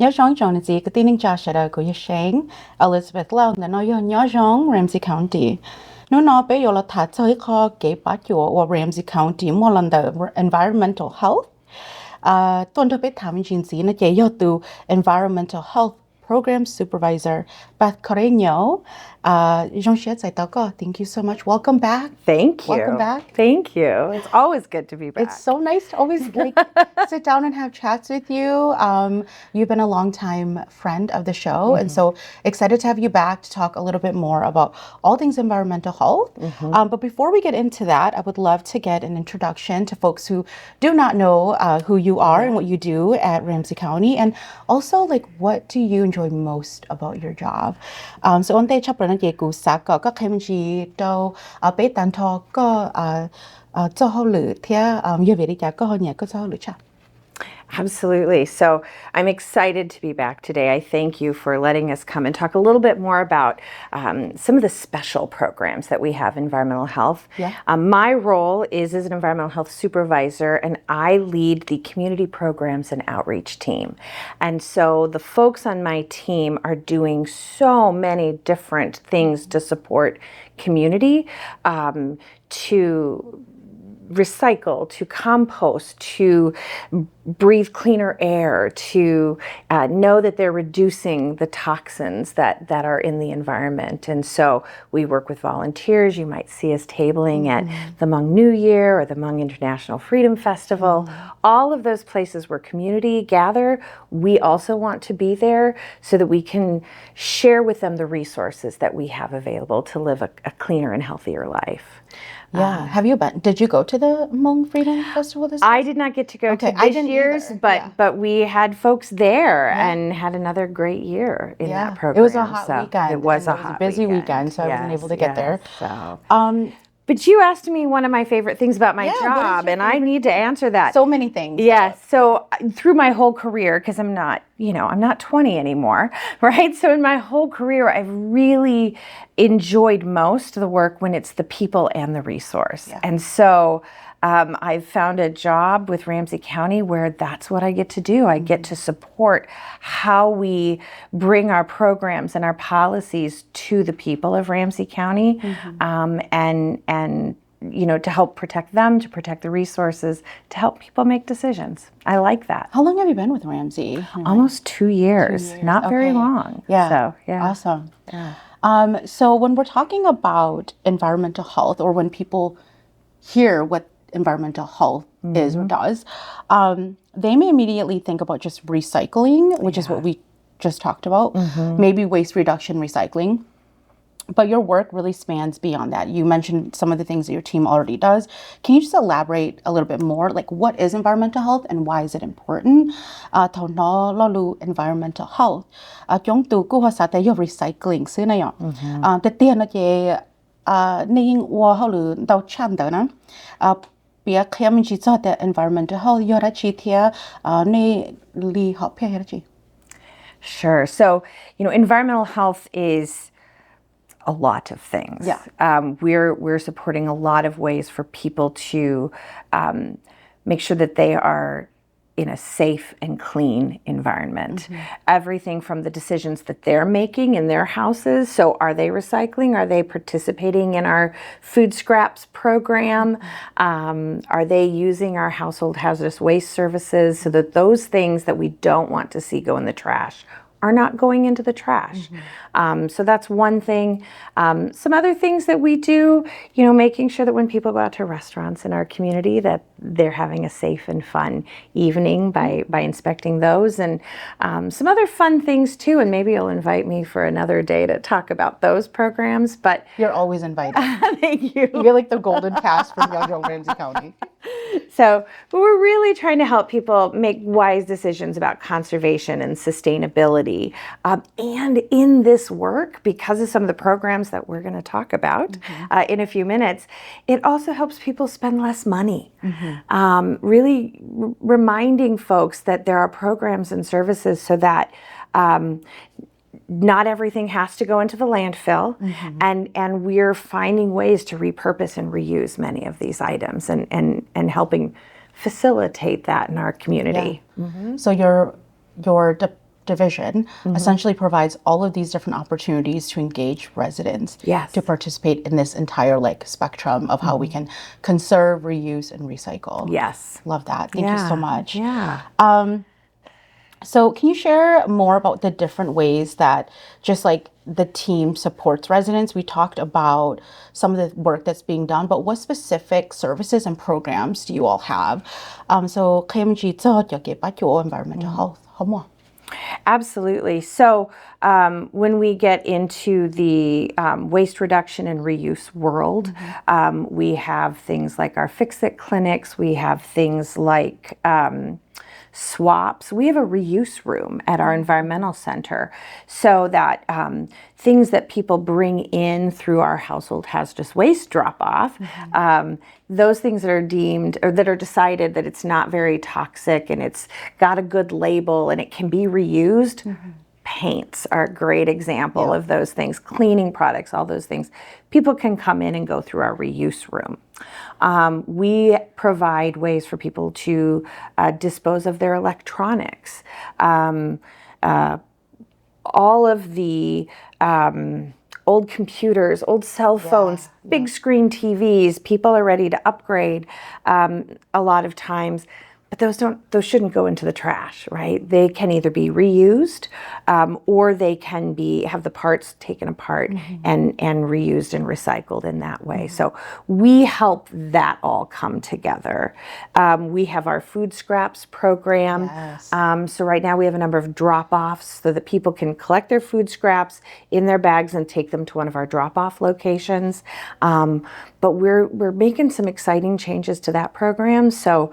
nhớ giống chọn gì cái tin cha sẽ là của Shane Elizabeth Lau là nói nhớ giống Ramsey County nó bây giờ là thật sự khó cái bắt chỗ ở Ramsey County một lần the environmental health tuần trước biết thăm chính sĩ nó chạy từ environmental health program supervisor Beth Carreño Jean Chiết giải tao có thank you so much, welcome back. Thank you. Welcome back. Thank you. It's always good to be back. It's so nice to always sit down and have chats with you. You've been a long-time friend of the show, and so excited to have you back to talk a little bit more about all things environmental health. But before we get into that, I would love to get an introduction to folks who do not know who you are and what you do at Ramsey County, and also what do you enjoy most about your job? So on day chapter na ku sa ko khem chi do pe tan tho ko cho ho lử thia như vậy đi chả có ho nhẹ có cho ho lử chả. Absolutely. So I'm excited to be back today. I thank you for letting us come and talk a little bit more about some of the special programs that we have in environmental health. Yeah. My role is as an environmental health supervisor, and I lead the community programs and outreach team. And so the folks on my team are doing so many different things to support community, to recycle, to compost, to breathe cleaner air, to know that they're reducing the toxins that are in the environment. And so we work with volunteers. You might see us tabling at the Hmong New Year or the Hmong International Freedom Festival. All of those places where community gather, we also want to be there so that we can share with them the resources that we have available to live a cleaner and healthier life. Yeah. Have you been? Did you go to the Hmong Freedom Festival this year? I did not get to go to this year's, but we had folks there and had another great year in that program. It was a hot weekend. It was a busy weekend, so I wasn't able to get there. So. But you asked me one of my favorite things about my job, and I need to answer that. So many things. Yeah. So through my whole career, because I'm not 20 anymore, right? So in my whole career, I've really enjoyed most of the work when it's the people and the resource. Yeah. And so I've found a job with Ramsey County where that's what I get to do. I get to support how we bring our programs and our policies to the people of Ramsey County, and to help protect them, to protect the resources, to help people make decisions. I like that. How long have you been with Ramsey? Almost 2 years. Not very long. Yeah. So, yeah. Awesome. Yeah. So when we're talking about environmental health, or when people hear what environmental health is or does, they may immediately think about just recycling, which is what we just talked about, maybe waste reduction, recycling. But your work really spans beyond that. You mentioned some of the things that your team already does. Can you just elaborate a little bit more? What is environmental health and why is it important? Thầu nó lo lu environmental health. Chúng tôi cũng có thể dùng recycling xứ này ạ. Tất nhiên là cái nên qua họ lử đào chăn đó nè. Bây giờ mình chỉ cho the environmental health giờ ra chỉ theo nên li họ phải hết chứ. Sure. So, environmental health is a lot of things. Yeah. We're supporting a lot of ways for people to make sure that they are in a safe and clean environment. Everything from the decisions that they're making in their houses. So are they recycling? Are they participating in our food scraps program? Are they using our household hazardous waste services so that those things that we don't want to see go in the trash are not going into the trash? So that's one thing. Some other things that we do, making sure that when people go out to restaurants in our community that they're having a safe and fun evening by inspecting those, and some other fun things too, and maybe you'll invite me for another day to talk about those programs. But you're always invited. Thank you. You get like the golden pass from Yeongjong Ramsey County. So we're really trying to help people make wise decisions about conservation and sustainability. And in this work, because of some of the programs that we're going to talk about in a few minutes, it also helps people spend less money. Really reminding folks that there are programs and services so that not everything has to go into the landfill, and we're finding ways to repurpose and reuse many of these items and helping facilitate that in our community. So your division essentially provides all of these different opportunities to engage residents Yes. to participate in this entire like spectrum of how we can conserve, reuse, and recycle. Yes. Love that. Thank you so much. Yeah. So can you share more about the different ways that just like the team supports residents? We talked about some of the work that's being done, but what specific services and programs do you all have? So KMG cho environmental health. Absolutely. So when we get into the waste reduction and reuse world, we have things like our Fix-It clinics. We have things like swaps. We have a reuse room at our environmental center so that things that people bring in through our household hazardous waste drop off, those things that are deemed or that are decided that it's not very toxic and it's got a good label and it can be reused. Paints are a great example of those things, cleaning products, all those things. People can come in and go through our reuse room. We provide ways for people to dispose of their electronics. All of the old computers, old cell phones, big screen TVs, people are ready to upgrade a lot of times. But those shouldn't go into the trash, right? They can either be reused or they can have the parts taken apart and reused and recycled in that way. So we help that all come together. We have our food scraps program. So right now we have a number of drop-offs so that people can collect their food scraps in their bags and take them to one of our drop-off locations. But we're making some exciting changes to that program. So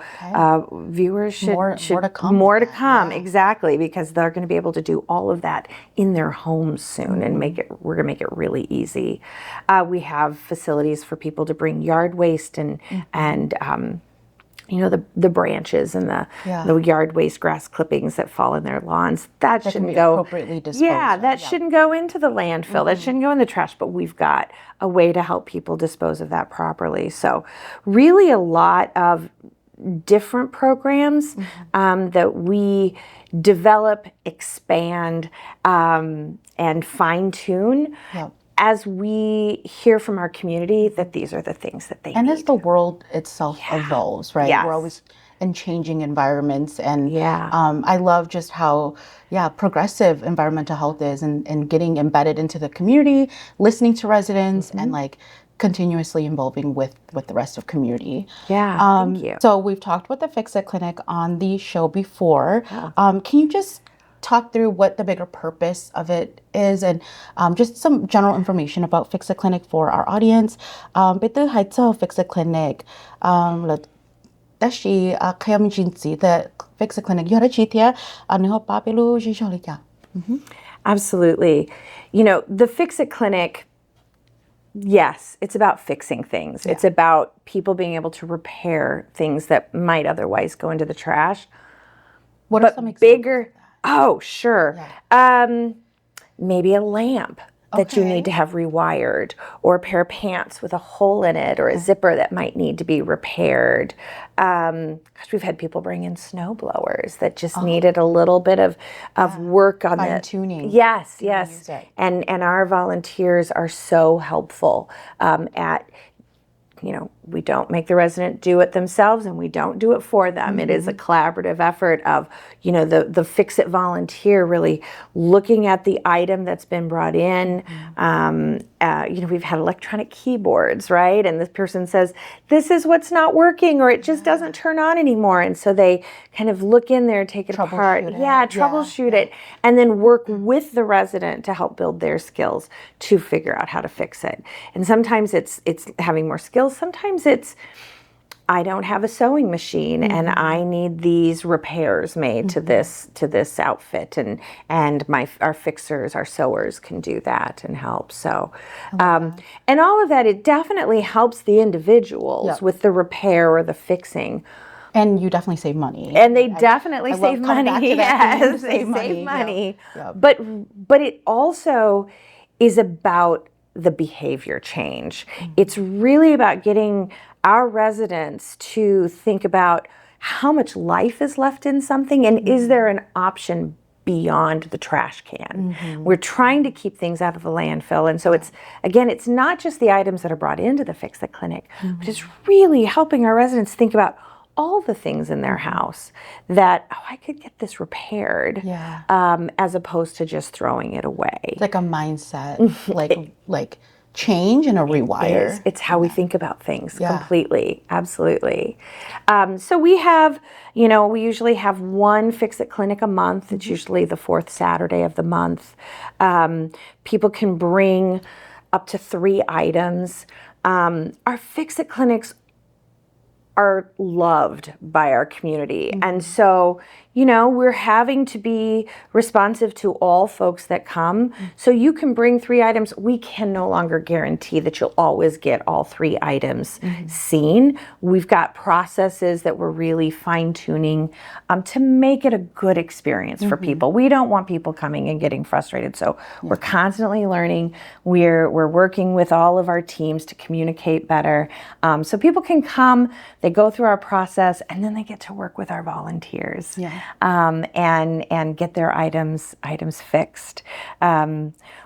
viewers should more to come. More to come, exactly, because they're going to be able to do all of that in their homes soon, and we're going to make it really easy. We have facilities for people to bring yard waste and the branches and the yard waste, grass clippings that fall in their lawns. That shouldn't go appropriately disposed. Yeah, that shouldn't go into the landfill. That shouldn't go in the trash. But we've got a way to help people dispose of that properly. So, really, a lot of different programs that we develop, expand, and fine tune. As we hear from our community that these are the things that they need. And as the world itself evolves, right? Yes. We're always in changing environments. And I love just how, progressive environmental health is and getting embedded into the community, listening to residents, and like continuously involving with the rest of community. Thank you. So we've talked about the Fix-It Clinic on the show before. Can you just talk through what the bigger purpose of it is and just some general information about Fix-It Clinic for our audience? Betul hai cho Fix-It Clinic là dashi kayam jinsi the Fix-It Clinic yara chitia anho papelu jijolika. Absolutely. The Fix-It Clinic, yes, it's about fixing things. It's about people being able to repair things that might otherwise go into the trash. What are some examples? Bigger? Oh, sure. Maybe a lamp that you need to have rewired, or a pair of pants with a hole in it, or a zipper that might need to be repaired. Gosh, we've had people bring in snow blowers that just needed a little bit of work on fine tuning. Yes. And our volunteers are so helpful at we don't make the resident do it themselves, and we don't do it for them. It is a collaborative effort of, the Fix-It volunteer really looking at the item that's been brought in. We've had electronic keyboards, right? And this person says, this is what's not working, or it just doesn't turn on anymore. And so they kind of look in there, take it apart. Troubleshoot it, and then work with the resident to help build their skills to figure out how to fix it. And sometimes it's having more skills. Sometimes it's, I don't have a sewing machine and I need these repairs made to this outfit, and our fixers, our sewers can do that and help. So, and all of that, it definitely helps the individuals with the repair or the fixing. And you definitely save money. And they definitely save money. Yes, they save money. But it also is about the behavior change. It's really about getting our residents to think about how much life is left in something, and is there an option beyond the trash can. We're trying to keep things out of the landfill. And so it's not just the items that are brought into the Fix It Clinic, but it's really helping our residents think about all the things in their house that, I could get this repaired, as opposed to just throwing it away. It's like a mindset, like change and a rewire. It's how we think about things completely. Absolutely. So we have, we usually have one Fix It Clinic a month. It's usually the fourth Saturday of the month. People can bring up to 3 items. Our Fix It Clinics are loved by our community. And so, we're having to be responsive to all folks that come. So you can bring 3 items. We can no longer guarantee that you'll always get all 3 items seen. We've got processes that we're really fine tuning to make it a good experience for people. We don't want people coming and getting frustrated. So we're constantly learning. We're working with all of our teams to communicate better. So people can come, they go through our process, and then they get to work with our volunteers. And get their items fixed.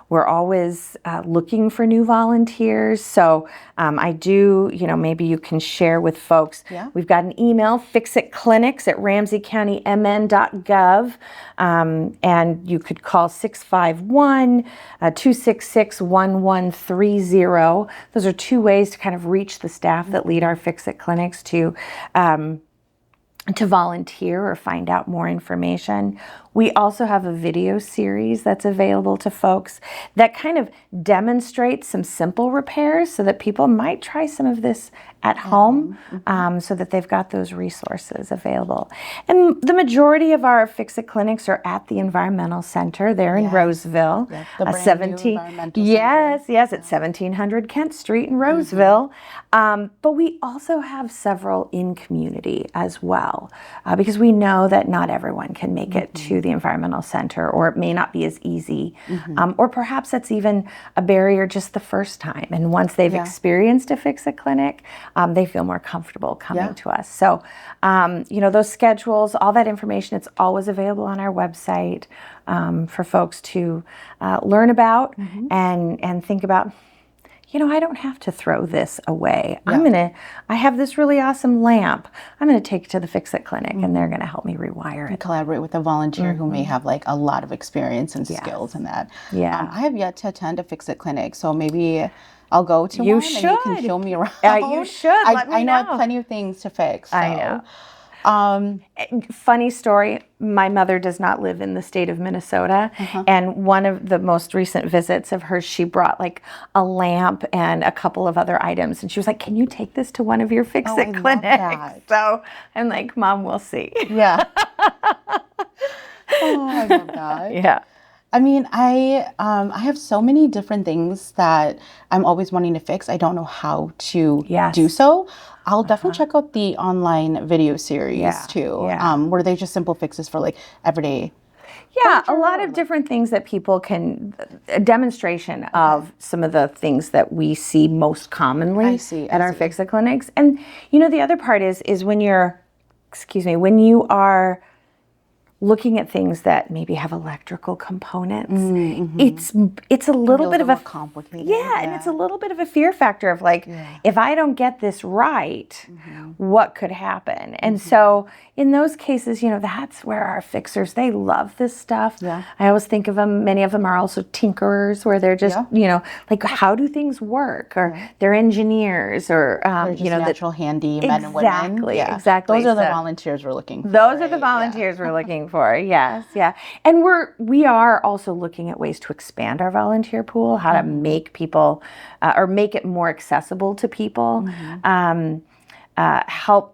We're always looking for new volunteers. So I do, maybe you can share with folks. We've got an email, fixitclinics@ramseycountymn.gov. And you could call 651-266-1130. Those are 2 ways to kind of reach the staff that lead our Fix It Clinics to volunteer or find out more information. We also have a video series that's available to folks that kind of demonstrates some simple repairs so that people might try some of this at home, so that they've got those resources available. And the majority of our Fix It Clinics are at the Environmental Center there in Roseville. The brand new Environmental Center. Yes, at 1700 Kent Street in Roseville. But we also have several in community as well, because we know that not everyone can make it to the Environmental Center, or it may not be as easy, or perhaps that's even a barrier just the first time. And once they've experienced a Fix It Clinic, they feel more comfortable coming to us. So, those schedules, all that information, it's always available on our website for folks to learn about and think about. I don't have to throw this away. I have this really awesome lamp. I'm going to take it to the Fix It Clinic, and they're going to help me rewire it. Collaborate with a volunteer who may have like a lot of experience and skills in that. I have yet to attend a Fix It Clinic, so maybe I'll go to one and you can show me around. You should. I know plenty of things to fix. So. I know. Funny story, my mother does not live in the state of Minnesota, and one of the most recent visits of hers, she brought like a lamp and a couple of other items, and she was like, can you take this to one of your Fix It clinics? So I'm like, Mom, we'll see. Yeah. I love that. Yeah. I mean, I have so many different things that I'm always wanting to fix. I don't know how to do so. I'll definitely check out the online video series too, where they just simple fixes for like everyday. Yeah, a lot of different things that people can, a demonstration of some of the things that we see most commonly at our Fix It Clinics. And the other part is when when you are looking at things that maybe have electrical components, it's a little bit of a complicated. And it's a little bit of a fear factor of like, if I don't get this right, what could happen? And so in those cases, that's where our fixers, they love this stuff. I always think of them, many of them are also tinkerers, where they're just, like, how do things work? Or they're engineers, or, they're just natural handy men and women. Exactly. Those are the volunteers we're looking for. Those are the volunteers we're looking for. Yes. And we are also looking at ways to expand our volunteer pool, how to make people, or make it more accessible to people, help,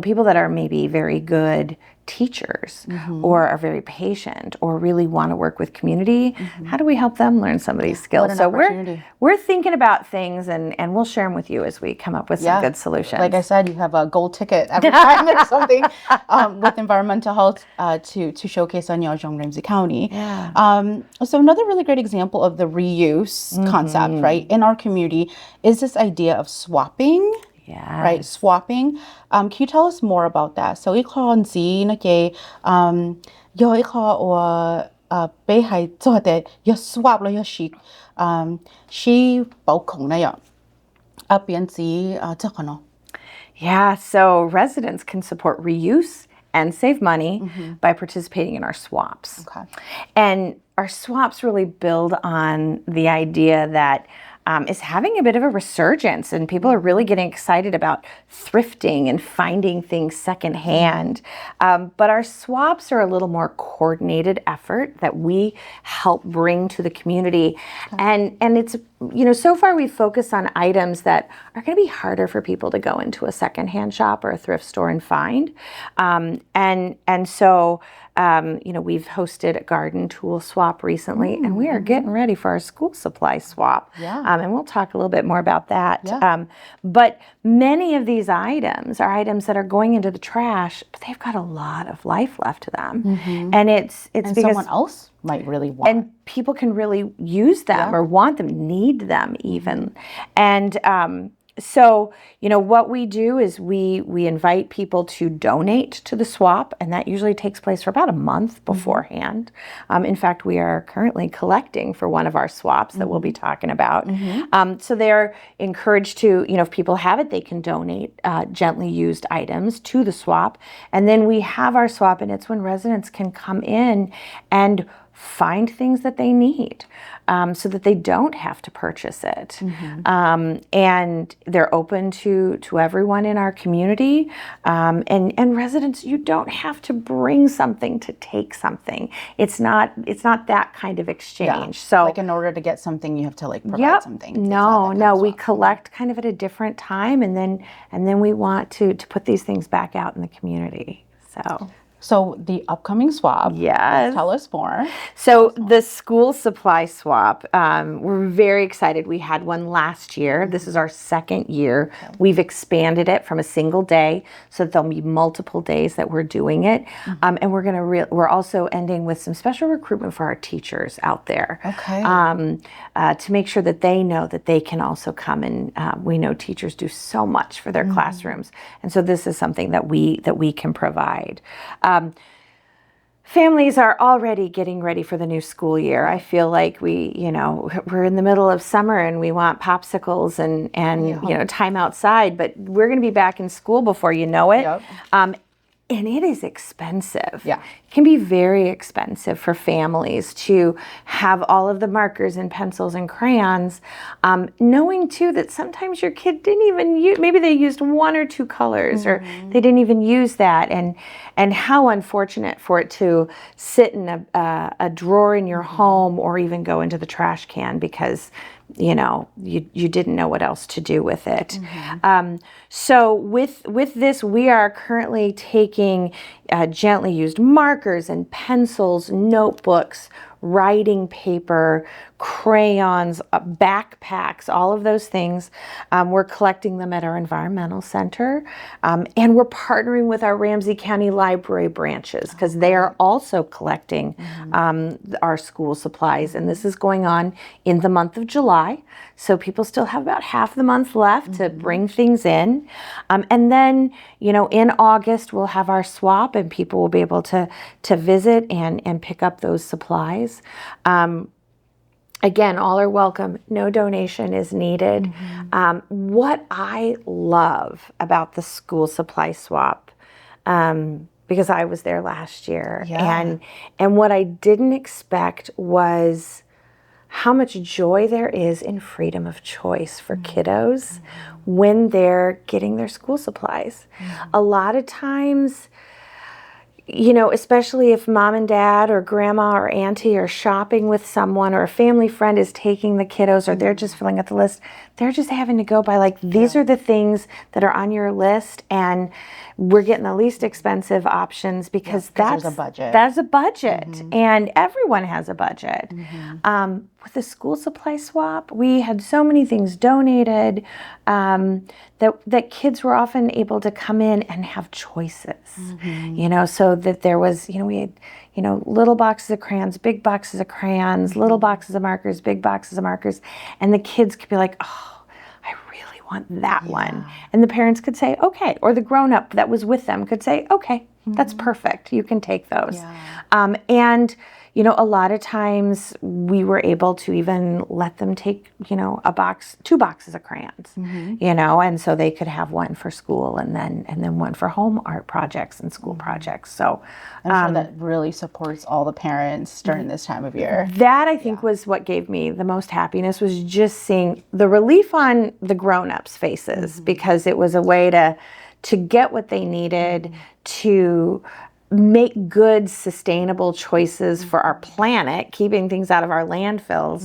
people that are maybe very good teachers or are very patient or really want to work with community. How do we help them learn some of these skills? So we're thinking about things, and we'll share them with you as we come up with some good solutions. Like I said, you have a gold ticket every time there's something with environmental health to showcase on Yeojong, Ramsey County. So another really great example of the reuse concept, right, in our community is this idea of swapping right? Swapping. Can you tell us more about that? So 一看子那个有一个我被还做的要 swap 了要是保控那样边子这个呢 Yeah, so residents can support reuse and save money by participating in our swaps. Okay. And our swaps really build on the idea that is having a bit of a resurgence, and people are really getting excited about thrifting and finding things secondhand. But our swaps are a little more coordinated effort that we help bring to the community. And it's, so far we focus on items that are going to be harder for people to go into a secondhand shop or a thrift store and find. So we've hosted a garden tool swap recently, and we are getting ready for our school supply swap. Yeah. And we'll talk a little bit more about that. Yeah. But many of these items are items that are going into the trash, but they've got a lot of life left to them. And it's and because someone else might really want and people can really use them or want them, need them even. And so, what we do is we invite people to donate to the swap, and that usually takes place for about a month beforehand. In fact, we are currently collecting for one of our swaps that we'll be talking about. So they're encouraged to, if people have it, they can donate gently used items to the swap. And then we have our swap, and it's when residents can come in and find things that they need so that they don't have to purchase it. And they're open to everyone in our community. And residents, you don't have to bring something to take something. It's not that kind of exchange. So like in order to get something, you have to provide something. No, we collect kind of at a different time, and then we want to put these things back out in the community. So the upcoming swap, yes. Tell us more. So the school supply swap, we're very excited. We had one last year. This is our second year. We've expanded it from a single day, so that there'll be multiple days that we're doing it. And we're also ending with some special recruitment for our teachers out there. Okay. To make sure that they know that they can also come, and we know teachers do so much for their classrooms, and so this is something that we can provide. Families are already getting ready for the new school year. I feel like we're in the middle of summer and we want popsicles and time outside, but we're going to be back in school before you know it. Yep. And it is expensive. Yeah. It can be very expensive for families to have all of the markers and pencils and crayons, knowing too that sometimes your kid didn't even use, maybe they used one or two colors or they didn't even use that. And how unfortunate for it to sit in a drawer in your home or even go into the trash can because you didn't know what else to do with it. So with this, we are currently taking gently used markers and pencils, notebooks, writing paper, crayons, backpacks, all of those things. We're collecting them at our environmental center. And we're partnering with our Ramsey County Library branches because they are also collecting our school supplies. And this is going on in the month of July. So people still have about half the month left to bring things in. And then, in August, we'll have our swap and people will be able to visit and pick up those supplies. Again, all are welcome. No donation is needed. What I love about the school supply swap, because I was there last year, and what I didn't expect was how much joy there is in freedom of choice for kiddos when they're getting their school supplies. A lot of times, especially if mom and dad or grandma or auntie are shopping with someone or a family friend is taking the kiddos or they're just filling out the list, they're just having to go by these are the things that are on your list and we're getting the least expensive options because that's a budget. That's a budget and everyone has a budget. With the school supply swap, we had so many things donated that kids were often able to come in and have choices, so that there was, we had, little boxes of crayons, big boxes of crayons, little boxes of markers, big boxes of markers, and the kids could be like, oh, I really want that one. And the parents could say, okay, or the grown-up that was with them could say, okay, that's perfect. You can take those. And a lot of times we were able to even let them take, two boxes of crayons, and so they could have one for school and then one for home art projects and school projects. So I'm sure that really supports all the parents during this time of year. That I think was what gave me the most happiness, was just seeing the relief on the grown-ups' faces, because it was a way to get what they needed, to make good, sustainable choices for our planet, keeping things out of our landfills,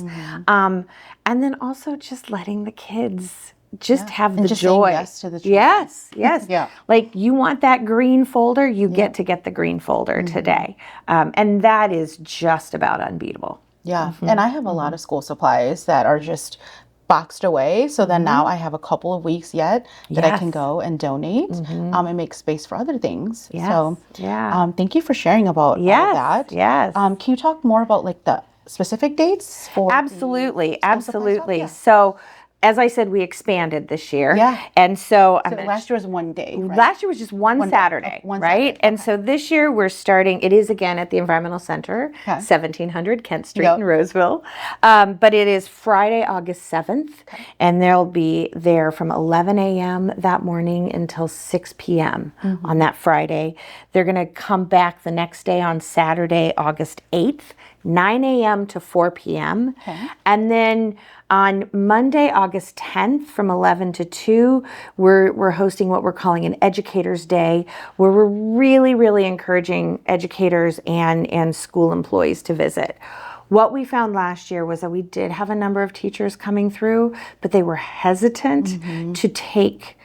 and then also just letting the kids just have the just joy. Saying yes to the children. Yes. Like, you want that green folder, you get to get the green folder today. And that is just about unbeatable. Yeah. And I have a lot of school supplies that are just boxed away. So then now I have a couple of weeks yet that I can go and donate and make space for other things. So thank you for sharing about all of that. Can you talk more about like the specific dates for Absolutely. Yeah. So as I said, we expanded this year. And so last year was one day, right? Last year was just one Saturday, right? Saturday. And so this year we're starting, it is again at the Environmental Center, 1700 Kent Street in Roseville. But it is Friday, August 7th, and they'll be there from 11 a.m. that morning until 6 p.m. on that Friday. They're going to come back the next day on Saturday, August 8th, 9 a.m. to 4 p.m. And then on Monday, August 10th, from 11 to 2, we're hosting what we're calling an Educators Day, where we're really, really encouraging educators and school employees to visit. What we found last year was that we did have a number of teachers coming through, but they were hesitant to take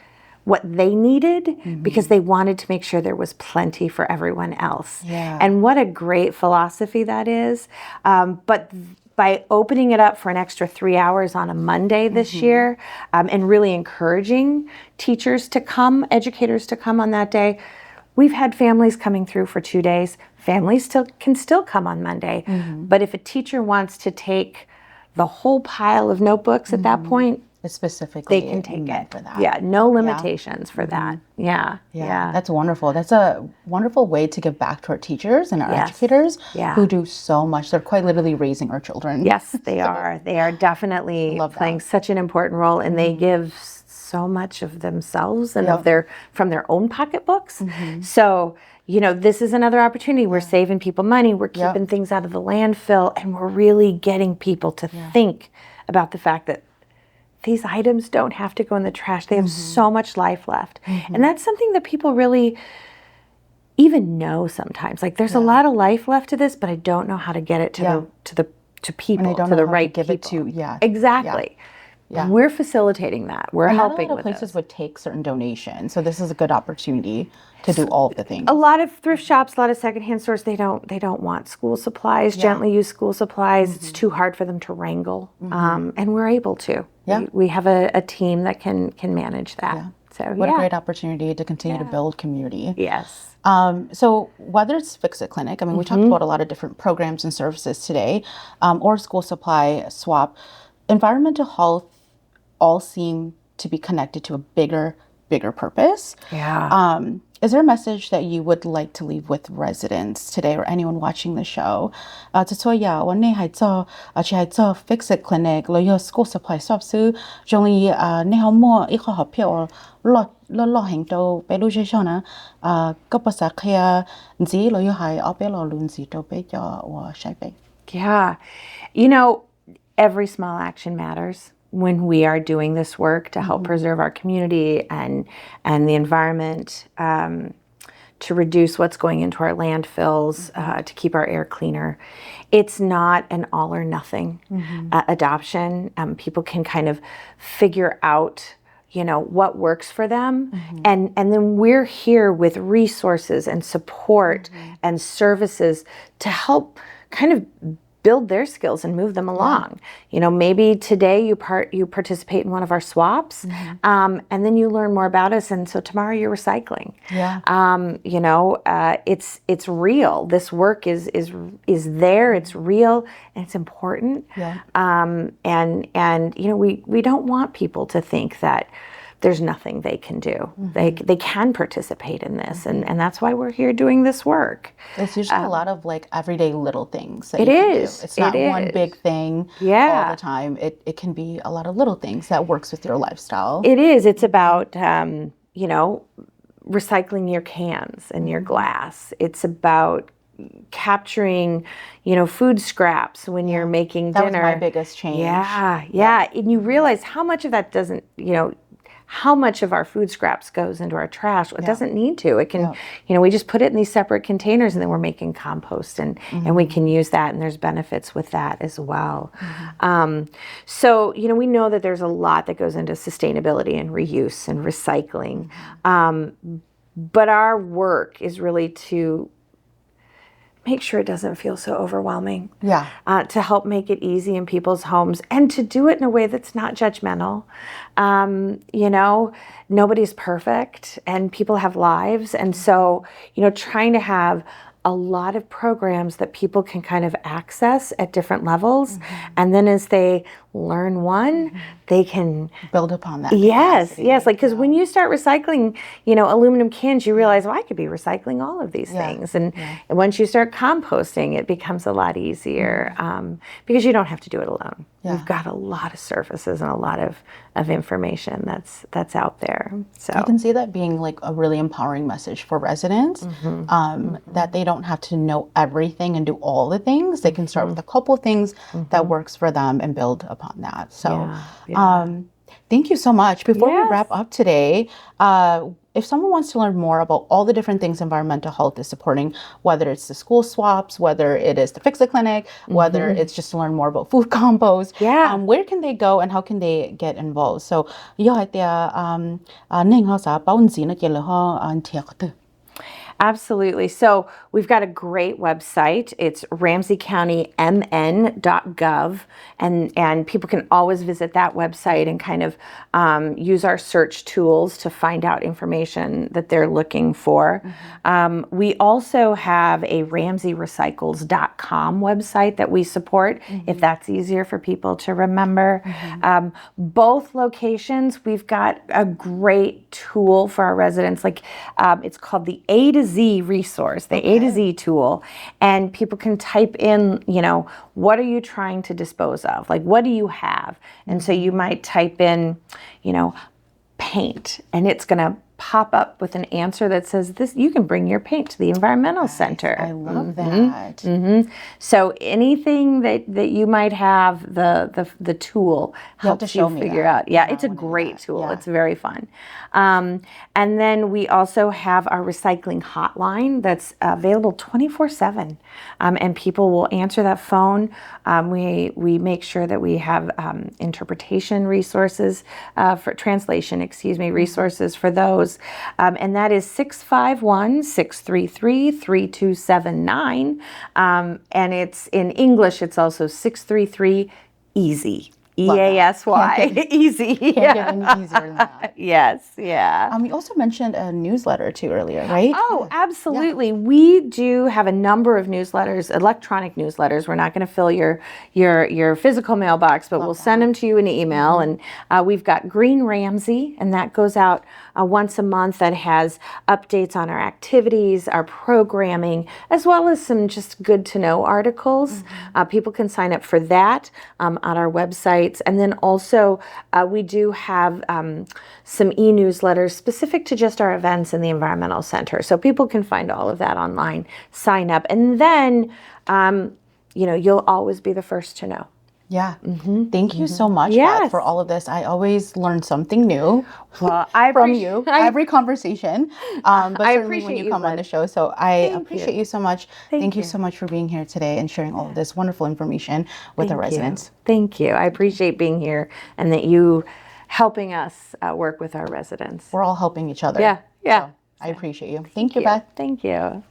what they needed because they wanted to make sure there was plenty for everyone else. And what a great philosophy that is. But by opening it up for an extra 3 hours on a Monday this year, and really encouraging teachers to come, educators to come on that day, we've had families coming through for 2 days. Families can still come on Monday. But if a teacher wants to take the whole pile of notebooks at that point, specifically they can take it for that. No limitations for that. That's wonderful. That's a wonderful way to give back to our teachers and our educators who do so much. They're quite literally raising our children. Yes, they are. They are definitely playing such an important role, and they give so much of themselves and from their own pocketbooks. So, this is another opportunity. We're saving people money. We're keeping things out of the landfill, and we're really getting people to think about the fact that these items don't have to go in the trash. They have so much life left. And that's something that people really even know sometimes. Like, there's a lot of life left to this, but I don't know how to get it to people, to the right people. Exactly. We're facilitating that. We're helping with places would take certain donations. So this is a good opportunity to do all of the things. A lot of thrift shops, a lot of secondhand stores, they don't want school supplies, gently used school supplies. It's too hard for them to wrangle. And we're able to. We have a team that can manage that. So what a great opportunity to continue to build community. Yes. So whether it's Fix It Clinic, I mean, we talked about a lot of different programs and services today, or school supply swap, environmental health all seem to be connected to a bigger purpose. Is there a message that you would like to leave with residents today or anyone watching the show? จะช่วยอยากวันนี้ให้做去ให้做 Fix It Clinic แล้ว有 school supply swap ซื้อจงอีในเขามั่วอีกข้อหอบเพียวลอแห่งโตไปรู้ใช่ๆนะก็ภาษาเคลียร์จีแล้วอยู่ให้เอาไปรอลุนจีโตไปจ่อว่าใช่ไป every small action matters. When we are doing this work to help preserve our community and the environment, to reduce what's going into our landfills, to keep our air cleaner, it's not an all or nothing adoption. People can kind of figure out, what works for them. And then we're here with resources and support and services to help kind of build their skills and move them along. You know, maybe today you participate in one of our swaps, and then you learn more about us, and so tomorrow you're recycling. You know, it's real. This work is there. It's real, and it's important. And you know, we don't want people to think that there's nothing they can do. They can participate in this, and that's why we're here doing this work. It's usually a lot of like everyday little things that It you can is. do. It's not It one is. big thing all the time. It can be a lot of little things that works with your lifestyle. It is. It's about you know, recycling your cans and your glass. It's about capturing, you know, food scraps when you're making dinner. That was my biggest change. Yeah. And you realize how much of that doesn't, you know, how much of our food scraps goes into our trash. It doesn't need to. It can, you know, we just put it in these separate containers, and then we're making compost, and we can use that, and there's benefits with that as well. So, you know, we know that there's a lot that goes into sustainability and reuse and recycling. But our work is really to make sure it doesn't feel so overwhelming. To help make it easy in people's homes, and to do it in a way that's not judgmental. You know, nobody's perfect, and people have lives. And so, you know, trying to have a lot of programs that people can kind of access at different levels. And then as they learn one, they can build upon that. Yes. Like, because when you start recycling, you know, aluminum cans, you realize, well, I could be recycling all of these things. And once you start composting, it becomes a lot easier because you don't have to do it alone. We've got a lot of services and a lot of information that's out there. So I can see that being like a really empowering message for residents, that they don't have to know everything and do all the things. They can start with a couple of things that works for them and build upon that. So thank you so much. Before we wrap up today, if someone wants to learn more about all the different things environmental health is supporting, whether it's the school swaps, whether it is the Fix It Clinic, whether it's just to learn more about food compost, where can they go and how can they get involved? So, absolutely. So we've got a great website. It's ramseycountymn.gov, and people can always visit that website and kind of use our search tools to find out information that they're looking for. We also have a ramseyrecycles.com website that we support, if that's easier for people to remember. Both locations, we've got a great tool for our residents. Like it's called the A to Z resource, the A to Z tool, and people can type in, you know, what are you trying to dispose of? Like, what do you have? And so you might type in, you know, paint, and it's going to pop up with an answer that says this, you can bring your paint to the environmental center. I love that. So anything that you might have, the tool helps you figure out. It's a great tool. It's very fun. And then we also have our recycling hotline that's available 24/7, and people will answer that phone. We make sure that we have interpretation resources for translation, resources for those. And that is 651-633-3279. And it's in English, it's also 633-EASY. EASY. Easy. Can't get any easier than that. Yes. You also mentioned a newsletter too earlier, right? Oh, absolutely. We do have a number of newsletters, electronic newsletters. We're not going to fill your physical mailbox, but we'll send them to you in an email. And we've got Green Ramsey, and that goes out once a month. That has updates on our activities, our programming, as well as some just good to know articles. People can sign up for that on our websites. And then also we do have some e-newsletters specific to just our events in the Environmental Center. So people can find all of that online, sign up, and then, you know, you'll always be the first to know. Thank you so much, Beth, for all of this. I always learn something new from you every conversation. But I appreciate when you come on the show. So I appreciate you so much. Thank you so much for being here today and sharing all of this wonderful information with our residents. Thank you. I appreciate being here and that you helping us work with our residents. We're all helping each other. So I appreciate you. Thank you, Beth. Thank you.